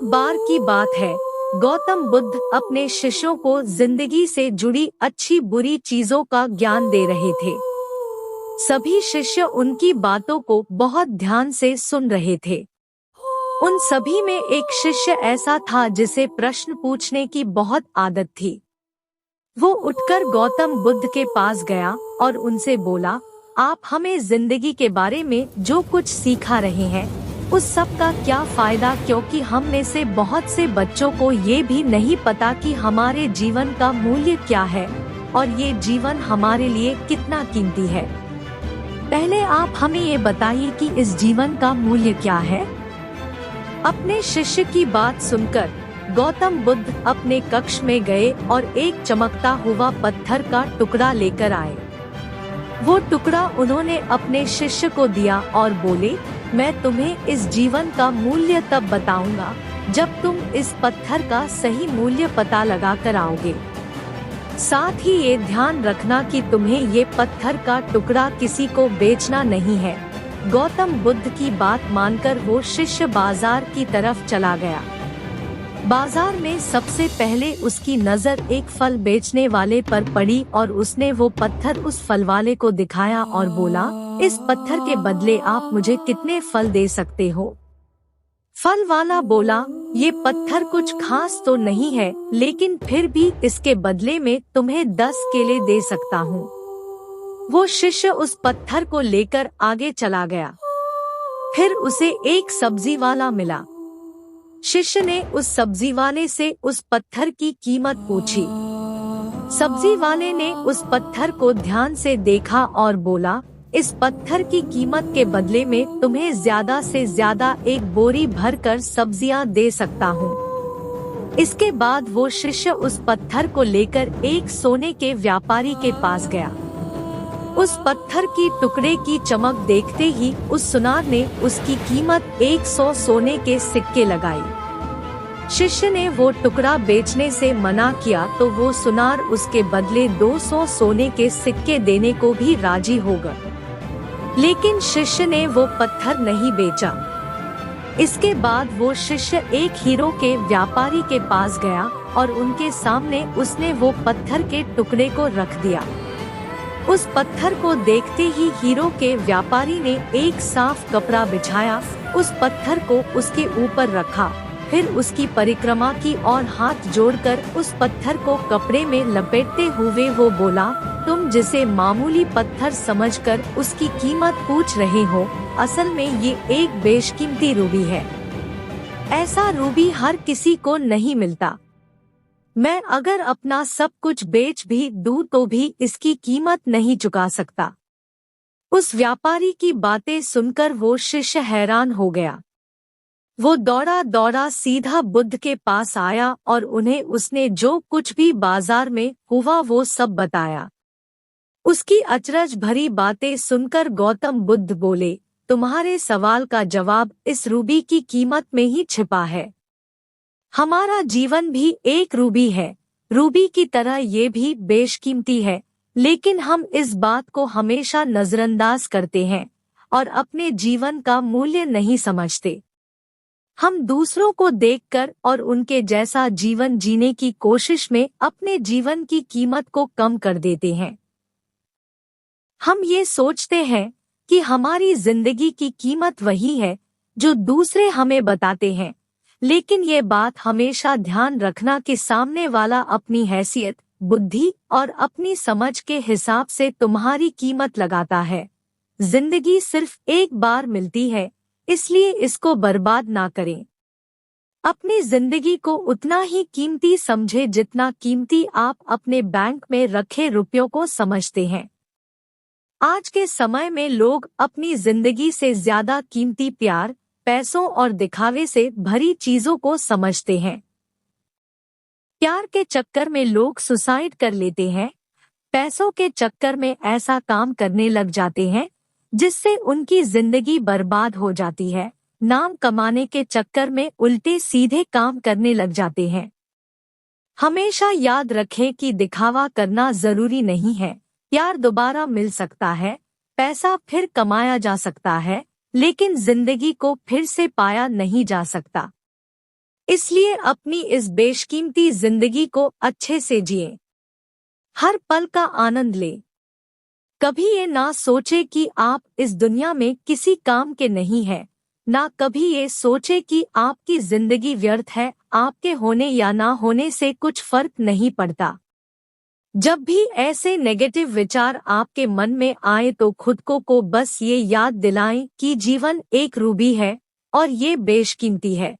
बार की बात है, गौतम बुद्ध अपने शिष्यों को जिंदगी से जुड़ी अच्छी बुरी चीजों का ज्ञान दे रहे थे। सभी शिष्य उनकी बातों को बहुत ध्यान से सुन रहे थे। उन सभी में एक शिष्य ऐसा था जिसे प्रश्न पूछने की बहुत आदत थी। वो उठकर गौतम बुद्ध के पास गया और उनसे बोला, आप हमें जिंदगी के बारे में जो कुछ सिखा रहे हैं उस सब का क्या फायदा, क्योंकि हम में से बहुत से बच्चों को ये भी नहीं पता कि हमारे जीवन का मूल्य क्या है और ये जीवन हमारे लिए कितना कीमती है। पहले आप हमें ये बताइए कि इस जीवन का मूल्य क्या है। अपने शिष्य की बात सुनकर गौतम बुद्ध अपने कक्ष में गए और एक चमकता हुआ पत्थर का टुकड़ा लेकर आए। वो टुकड़ा उन्होंने अपने शिष्य को दिया और बोले, मैं तुम्हें इस जीवन का मूल्य तब बताऊंगा जब तुम इस पत्थर का सही मूल्य पता लगा कर आओगे। साथ ही ये ध्यान रखना कि तुम्हें ये पत्थर का टुकड़ा किसी को बेचना नहीं है। गौतम बुद्ध की बात मानकर वो शिष्य बाजार की तरफ चला गया। बाजार में सबसे पहले उसकी नजर एक फल बेचने वाले पर पड़ी और उसने वो पत्थर उस फल वाले को दिखाया और बोला, इस पत्थर के बदले आप मुझे कितने फल दे सकते हो। फल वाला बोला, ये पत्थर कुछ खास तो नहीं है, लेकिन फिर भी इसके बदले में तुम्हें 10 केले दे सकता हूँ। वो शिष्य उस पत्थर को लेकर आगे चला गया। फिर उसे एक सब्जी वाला मिला। शिष्य ने उस सब्जी वाले से उस पत्थर की कीमत पूछी। सब्जी वाले ने उस पत्थर को ध्यान से देखा और बोला, इस पत्थर की कीमत के बदले में तुम्हें ज्यादा से ज्यादा एक बोरी भरकर सब्जियां दे सकता हूँ। इसके बाद वो शिष्य उस पत्थर को लेकर एक सोने के व्यापारी के पास गया। उस पत्थर की टुकड़े की चमक देखते ही उस सुनार ने उसकी कीमत 100 सोने के सिक्के लगाई। शिष्य ने वो टुकड़ा बेचने से मना किया तो वो सुनार उसके बदले 200 सोने के सिक्के देने को भी राजी हो गया। लेकिन शिष्य ने वो पत्थर नहीं बेचा। इसके बाद वो शिष्य एक हीरो के व्यापारी के पास गया और उनके सामने उसने वो पत्थर के टुकड़े को रख दिया। उस पत्थर को देखते ही हीरो के व्यापारी ने एक साफ कपड़ा बिछाया, उस पत्थर को उसके ऊपर रखा, फिर उसकी परिक्रमा की और हाथ जोड़कर उस पत्थर को कपड़े में लपेटते हुए वो बोला, तुम जिसे मामूली पत्थर समझकर उसकी कीमत पूछ रहे हो, असल में ये एक बेशकीमती रूबी है। ऐसा रूबी हर किसी को नहीं मिलता। मैं अगर अपना सब कुछ बेच भी दूं तो भी इसकी कीमत नहीं चुका सकता। उस व्यापारी की बातें सुनकर वो शिष्य हैरान हो गया। वो दौड़ा दौड़ा सीधा बुद्ध के पास आया और उन्हें उसने जो कुछ भी बाजार में हुआ वो सब बताया। उसकी अचरज भरी बातें सुनकर गौतम बुद्ध बोले, तुम्हारे सवाल का जवाब इस रूबी की कीमत में ही छिपा है। हमारा जीवन भी एक रूबी है। रूबी की तरह ये भी बेशकीमती है, लेकिन हम इस बात को हमेशा नजरअंदाज करते हैं और अपने जीवन का मूल्य नहीं समझते। हम दूसरों को देखकर और उनके जैसा जीवन जीने की कोशिश में अपने जीवन की कीमत को कम कर देते हैं। हम ये सोचते हैं कि हमारी जिंदगी की कीमत वही है जो दूसरे हमें बताते हैं, लेकिन ये बात हमेशा ध्यान रखना कि सामने वाला अपनी हैसियत, बुद्धि और अपनी समझ के हिसाब से तुम्हारी कीमत लगाता है। जिंदगी सिर्फ एक बार मिलती है, इसलिए इसको बर्बाद ना करें। अपनी जिंदगी को उतना ही कीमती समझे जितना कीमती आप अपने बैंक में रखे रुपयों को समझते हैं। आज के समय में लोग अपनी जिंदगी से ज्यादा कीमती प्यार, पैसों और दिखावे से भरी चीजों को समझते हैं। प्यार के चक्कर में लोग सुसाइड कर लेते हैं। पैसों के चक्कर में ऐसा काम करने लग जाते हैं जिससे उनकी जिंदगी बर्बाद हो जाती है। नाम कमाने के चक्कर में उल्टे सीधे काम करने लग जाते हैं। हमेशा याद रखें कि दिखावा करना जरूरी नहीं है। प्यार दोबारा मिल सकता है, पैसा फिर कमाया जा सकता है, लेकिन जिंदगी को फिर से पाया नहीं जा सकता। इसलिए अपनी इस बेशकीमती जिंदगी को अच्छे से जिए, हर पल का आनंद ले। कभी ये ना सोचे कि आप इस दुनिया में किसी काम के नहीं हैं, ना कभी ये सोचे कि आपकी जिंदगी व्यर्थ है, आपके होने या ना होने से कुछ फर्क नहीं पड़ता। जब भी ऐसे नेगेटिव विचार आपके मन में आए तो खुद को बस ये याद दिलाएं कि जीवन एक रूबी है और ये बेशकीमती है।